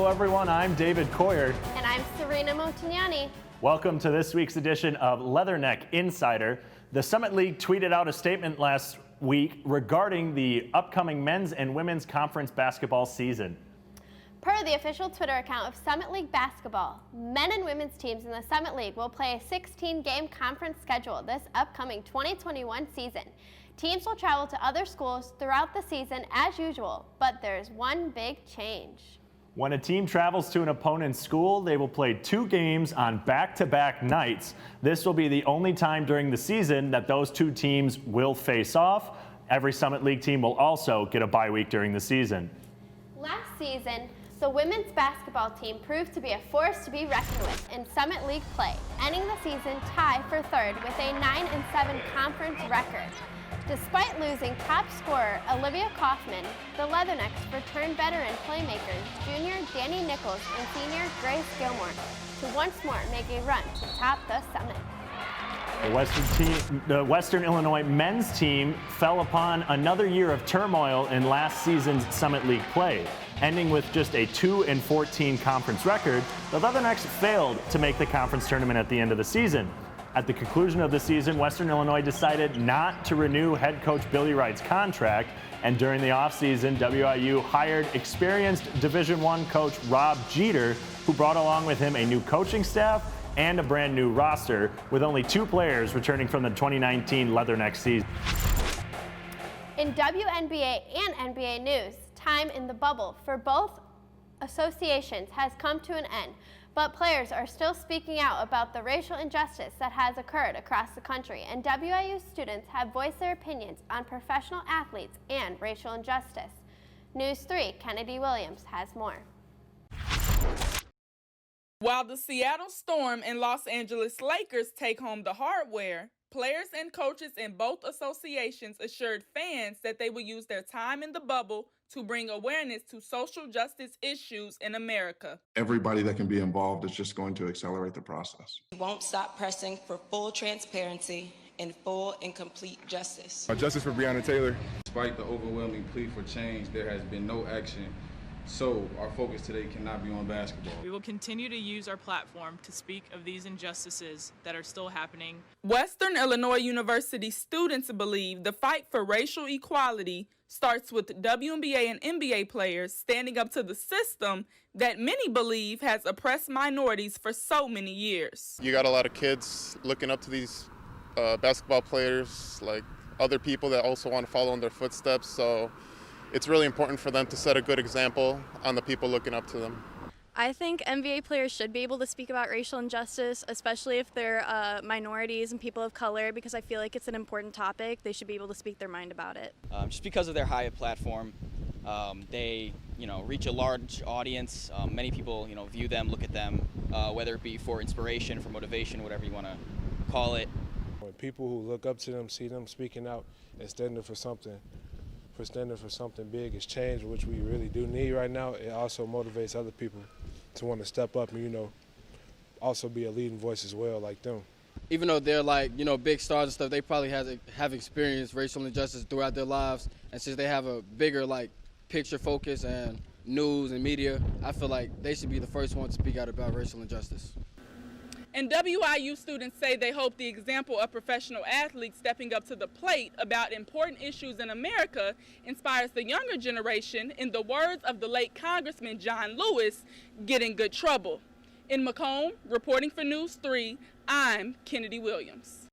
Hello everyone, I'm David Coyer. And I'm Serena Montagnani. Welcome to this week's edition of Leatherneck Insider. The Summit League tweeted out a statement last week regarding the upcoming men's and women's conference basketball season. Per the official Twitter account of Summit League Basketball, men and women's teams in the Summit League will play a 16-game conference schedule this upcoming 2021 season. Teams will travel to other schools throughout the season as usual, but there's one big change. When a team travels to an opponent's school, they will play 2 games on back-to-back nights. This will be the only time during the season that those 2 teams will face off. Every Summit League team will also get a bye week during the season. Last season, the women's basketball team proved to be a force to be reckoned with in Summit League play, ending the season tied for third with a 9-7 conference record. Despite losing top scorer Olivia Kaufman, the Leathernecks returned veteran playmakers junior Danny Nichols and senior Grace Gilmore to once more make a run to top the Summit. The Western Illinois men's team fell upon another year of turmoil in last season's Summit League play. Ending with just a 2-14 conference record, the Leathernecks failed to make the conference tournament at the end of the season. At the conclusion of the season, Western Illinois decided not to renew head coach Billy Wright's contract, and during the offseason, WIU hired experienced Division I coach Rob Jeter, who brought along with him a new coaching staff and a brand new roster, with only 2 players returning from the 2019 Leatherneck season. In WNBA and NBA news, time in the bubble for both associations has come to an end, but players are still speaking out about the racial injustice that has occurred across the country, and WIU students have voiced their opinions on professional athletes and racial injustice. News 3, Kennedy Williams has more. While the Seattle Storm and Los Angeles Lakers take home the hardware, players and coaches in both associations assured fans that they will use their time in the bubble to bring awareness to social justice issues in America. Everybody that can be involved is just going to accelerate the process. We won't stop pressing for full transparency and full and complete justice. Justice for Breonna Taylor. Despite the overwhelming plea for change, there has been no action. So our focus today cannot be on basketball. We will continue to use our platform to speak of these injustices that are still happening. Western Illinois University students believe the fight for racial equality starts with WNBA and NBA players standing up to the system that many believe has oppressed minorities for so many years. You got a lot of kids looking up to these basketball players, like other people that also want to follow in their footsteps. So it's really important for them to set a good example on the people looking up to them. I think NBA players should be able to speak about racial injustice, especially if they're minorities and people of color, because I feel like it's an important topic. They should be able to speak their mind about it. Just because of their high platform, they reach a large audience. Many people view them, look at them, whether it be for inspiration, for motivation, whatever you want to call it. When people who look up to them see them speaking out and standing for something big, it's change, which we really do need right now. It also motivates other people to want to step up and, also be a leading voice as well, like them. Even though they're big stars and stuff, they probably have experienced racial injustice throughout their lives. And since they have a bigger, picture focus and news and media, I feel like they should be the first one to speak out about racial injustice. And WIU students say they hope the example of professional athletes stepping up to the plate about important issues in America inspires the younger generation, in the words of the late Congressman John Lewis, get in good trouble. In Macomb, reporting for News 3, I'm Kennedy Williams.